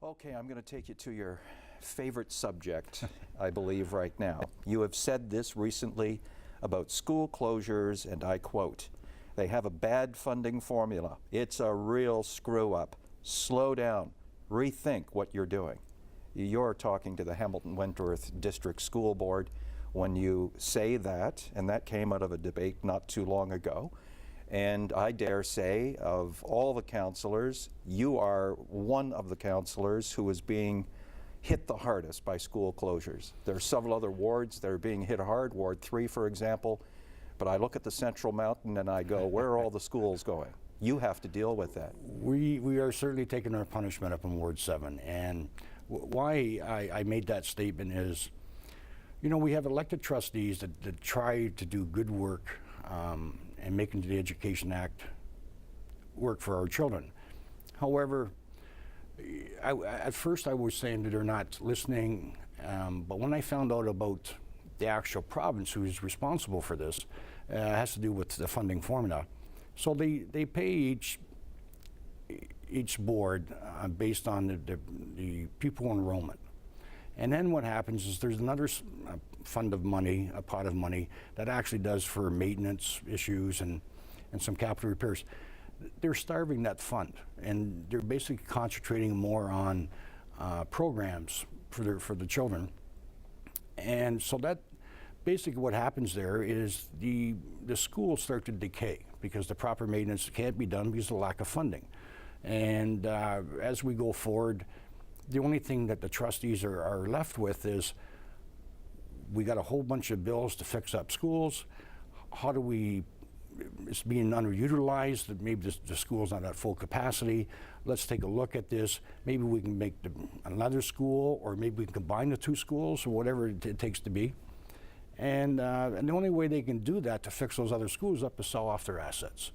Okay, I'm going to take you to your favorite subject, I believe, right now. You have said this recently about school closures, and I quote, "They have a bad funding formula. It's a real screw up. Slow down. Rethink what you're doing." You're talking to the Hamilton-Wentworth District School Board when you say that, and that came out of a debate not too long ago. And I dare say, of all the councillors, you are one of the councillors who is being hit the hardest by school closures. There are several other wards that are being hit hard, Ward 3, for example, but I look at the Central Mountain and I go, where are all the schools going? You have to deal with that. We are certainly taking our punishment up in Ward 7, and why I made that statement is, you know, we have elected trustees that try to do good work and making the Education Act work for our children. However, at first I was saying that they're not listening, but when I found out about the actual province who is responsible for this, it has to do with the funding formula. So they pay each board based on the pupil enrollment. And then what happens is there's another fund of money, a pot of money, that actually does for maintenance issues and some capital repairs. They're starving that fund, and they're basically concentrating more on programs for the children. And so that basically what happens there is the schools start to decay because the proper maintenance can't be done because of the lack of funding. And as we go forward, the only thing that the trustees are left with is, we got a whole bunch of bills to fix up schools. How do we, it's being underutilized, maybe the school's not at full capacity. Let's take a look at this. Maybe we can make another school, or maybe we can combine the two schools, or whatever it takes to be. And the only way they can do that to fix those other schools up is sell off their assets.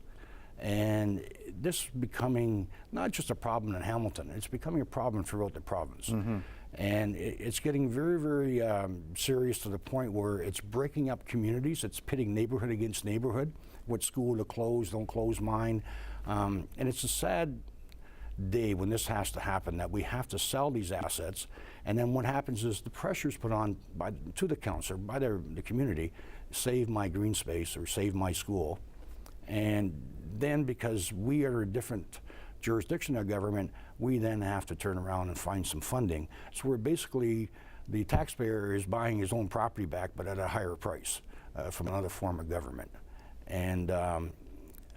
And this is becoming not just a problem in Hamilton, it's becoming a problem throughout the province. Mm-hmm. And it's getting very, very serious to the point where it's breaking up communities. It's pitting neighborhood against neighborhood. What school to close, don't close mine. And it's a sad day when this has to happen, that we have to sell these assets. And then what happens is the pressure is put on to the councillor, by the community, save my green space or save my school. And then because we are a different jurisdiction of government, we then have to turn around and find some funding. So we're basically, the taxpayer is buying his own property back, but at a higher price from another form of government. And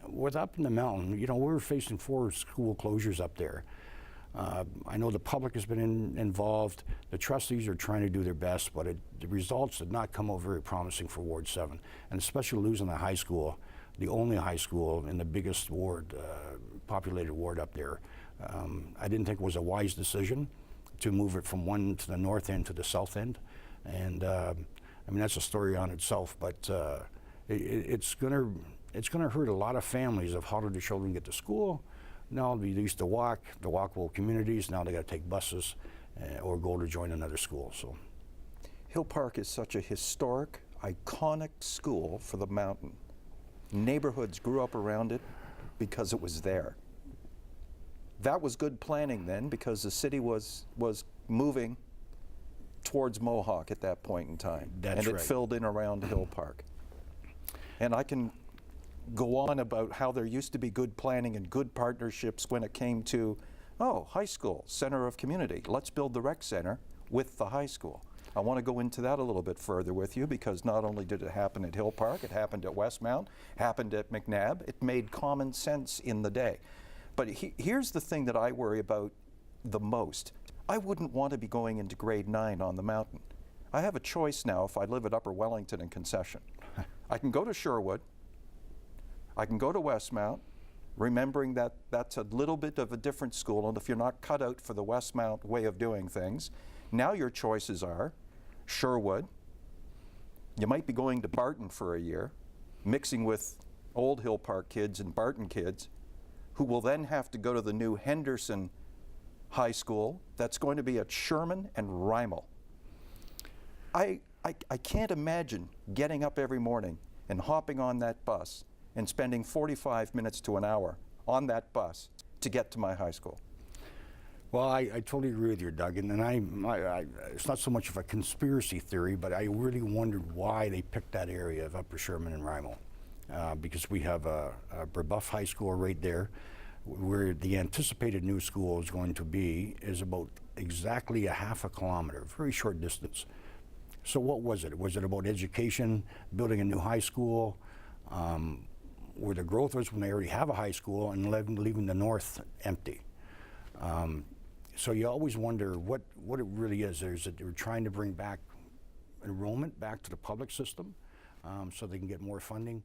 with up in the mountain, you know, we're facing 4 school closures up there. I know the public has been involved. The trustees are trying to do their best, but the results did not come out very promising for Ward 7, and especially losing the high school, the only high school in the biggest ward, populated ward up there. I didn't think it was a wise decision to move it from one to the north end to the south end. And I mean, that's a story on itself, but it's gonna hurt a lot of families of how do the children get to school. Now they used to walk, the walkable communities, now they gotta take buses or go to join another school. So, Hill Park is such a historic, iconic school for the mountain. Neighborhoods grew up around it because it was there. That was good planning then, because the city was moving towards Mohawk at that point in time. That's and it filled in around Hill Park. And I can go on about how there used to be good planning and good partnerships when it came to, oh, high school, center of community. Let's build the rec center with the high school. I want to go into that a little bit further with you, because not only did it happen at Hill Park, it happened at Westmount, happened at McNabb. It made common sense in the day. But here's the thing that I worry about the most. I wouldn't want to be going into grade 9 on the mountain. I have a choice now if I live at Upper Wellington and Concession. I can go to Sherwood, I can go to Westmount, remembering that that's a little bit of a different school, and if you're not cut out for the Westmount way of doing things, now your choices are Sherwood, you might be going to Barton for a year, mixing with old Hill Park kids and Barton kids, who will then have to go to the new Henderson High School that's going to be at Sherman and Rymel. I can't imagine getting up every morning and hopping on that bus and spending 45 minutes to an hour on that bus to get to my high school. Well, I totally agree with you, Doug, and it's not so much of a conspiracy theory, but I really wondered why they picked that area of Upper Sherman and Rimo, because we have a Brebeuf High School right there, where the anticipated new school is going to be is about exactly a half a kilometer, very short distance. So what was it? Was it about education, building a new high school, where the growth was when they already have a high school, and leaving the north empty? So you always wonder what it really is. Is that they're trying to bring back enrollment back to the public system so they can get more funding?